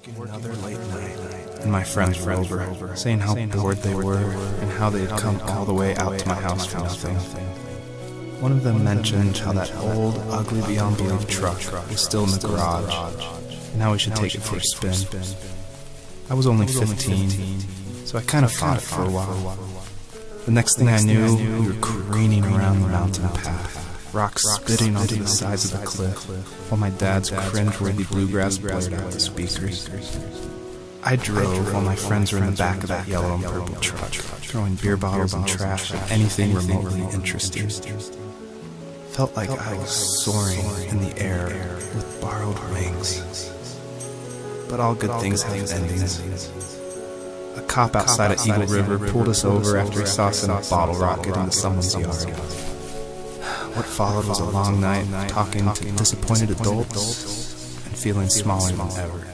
working another late night, and my friends were over, saying how bored they were and how they had come all the way out to my house for nothing. One of them mentioned how that old, ugly beyond belief truck was still in the garage, and how we should take it for a spin. I was only 15, so I kind of fought it for a while. The next thing I knew, we were careening around the mountain path, rocks spitting onto the sides of the cliff, while my dad's cringe-worthy bluegrass blared out the speakers. I drove while my friends were in the back of that yellow and purple truck, throwing beer bottles and trash at anything remotely interesting. Felt like I was soaring in the air with borrowed wings. But all good things have endings. A cop outside of Eagle River pulled us over after he saw us in a bottle rocket into someone's yard. What followed was a long night talking to disappointed adults and feeling smaller than ever.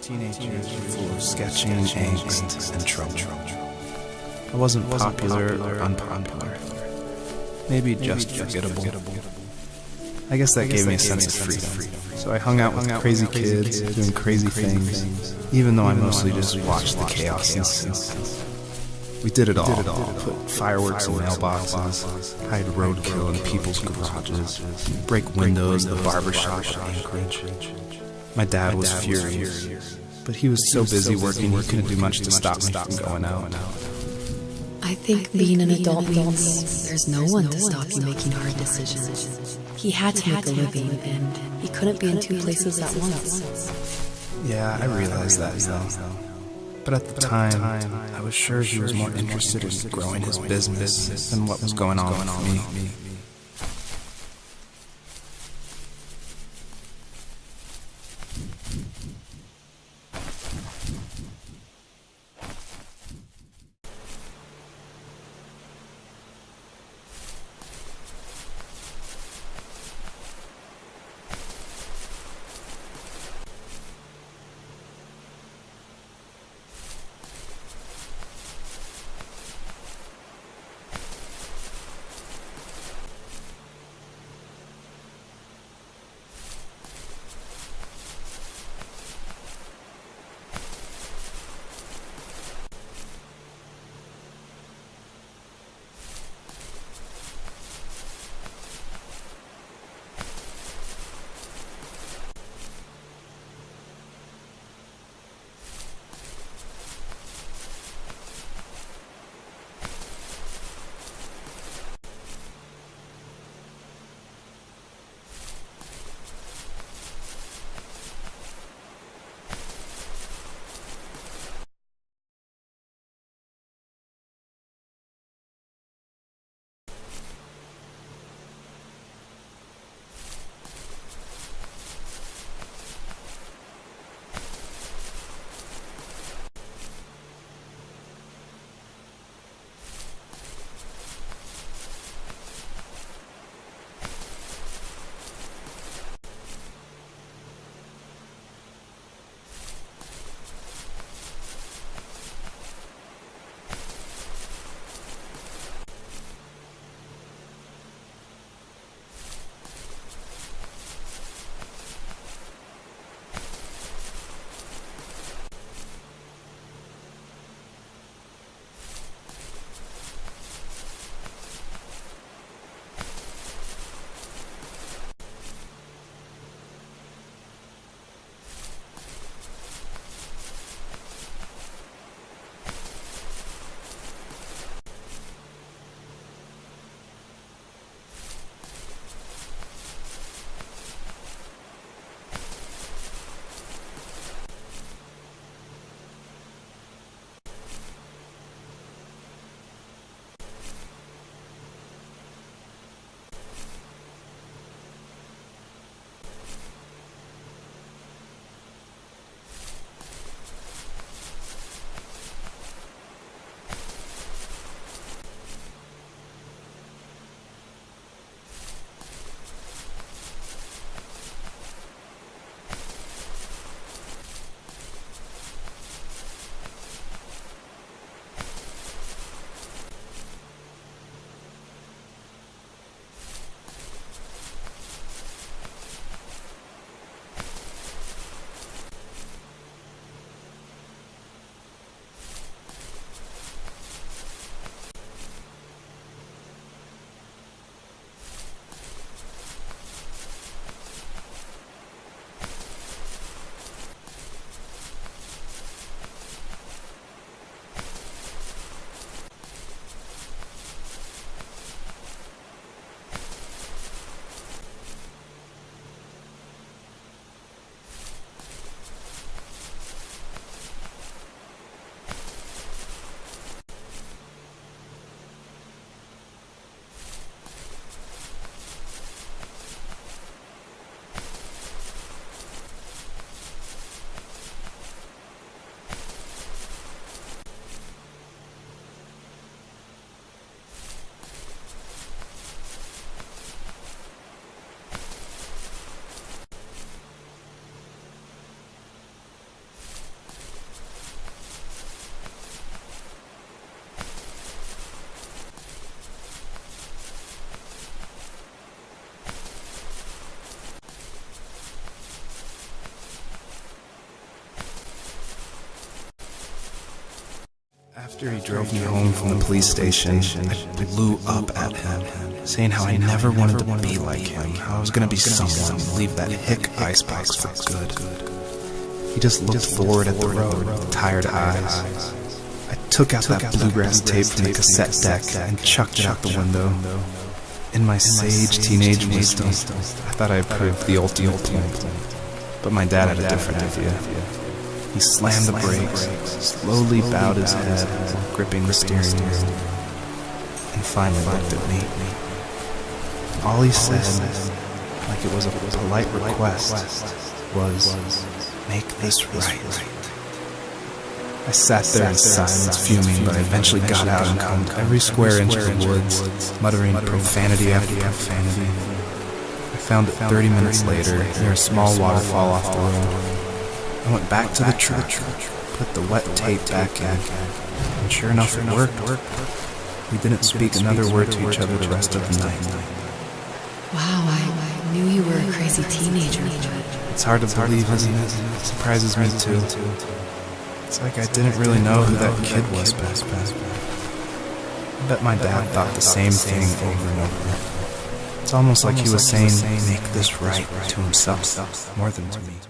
Teenage years were full of sketching, angst, and trouble. I wasn't popular or unpopular. Maybe just forgettable. I guess that gave me a sense of freedom. So I hung out with crazy kids, doing crazy things, even though I mostly just watched the chaos ensue. We did it all. Put fireworks in mailboxes, hide roadkill in people's garages, break windows at the barbershop in Anchorage. My dad was furious, but he was so busy working he couldn't do much to stop me from going out. I think being an adult means there's no one to stop you making hard decisions. He had to make a living, and he couldn't be in two places at once. Yeah, I realized that now. But at the time, I was sure he was more interested in growing his business than what was going on with me. After he drove me home from the police station, I blew up at him, saying how I never wanted to be like him, how I was gonna be someone and leave that hick icebox for good. He just looked forward at the road with tired eyes. I took out that bluegrass tape from the cassette deck and chucked it out the window. In my sage teenage wisdom, I thought I proved the ultimate point, but my dad had a different idea. He slammed the brakes, slowly bowed his head while gripping the steering wheel, and finally looked at me. All he said, like it was a polite request, was, "Make this right." I sat there in silence, fuming, but I eventually got out and combed every square inch of the woods, muttering profanity after profanity. I found it 30 minutes later, near a small waterfall off the road. I went back to the truck, put the wet tape back in, and sure enough it worked. We didn't speak another word to each other the rest of the night. Wow, I knew you were a crazy teenager, but... It's hard to believe, isn't it? It surprises me too. It's like I didn't really know who that kid was back then. I bet my dad thought the same thing over and over. It's almost like he was saying, "Make this right," to himself, more than to me.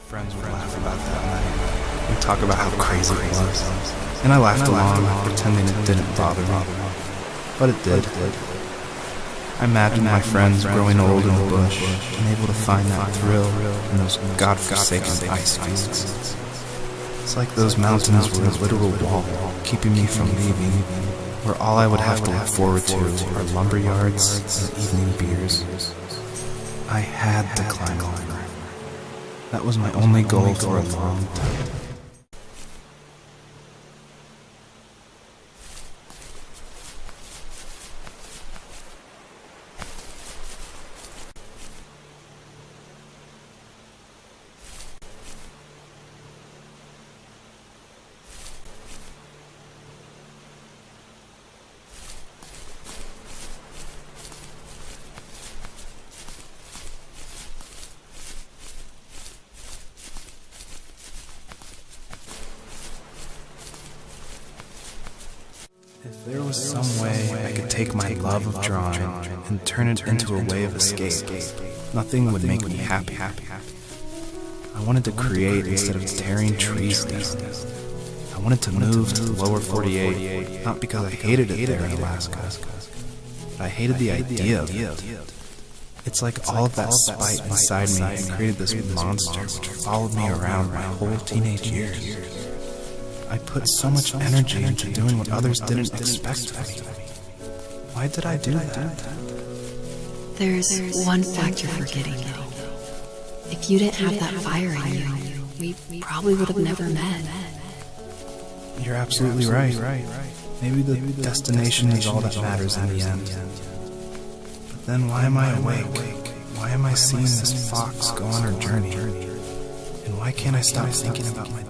Friends would laugh about that night and talk about how crazy it was. And I laughed along, pretending it didn't bother me. But it did. I imagined my friends growing old in the bush, unable to find that thrill in those godforsaken ice fields. It's like those mountains were a literal wall, keeping me from leaving, where all I would have to look forward to are lumber yards and evening beers. I had to climb over. That was my only goal for a long time. If there was some way I could take my love of drawing and turn it into a way of escape, nothing would make me happy. I wanted to create instead of tearing trees down. I wanted to move to the lower 48, not because I hated it there in Alaska, but I hated the idea of it. It's like all of that spite inside me had created this monster which followed me around my whole teenage years. I put so much energy into doing what others didn't expect of me. Why did I do that? There's one fact you're forgetting, though. If you didn't have that fire in you, we probably would have never met. You're absolutely right. Maybe the destination is all that matters in the end. But then why am I awake? Why am I seeing this fox go on her journey? And why can't I stop thinking about my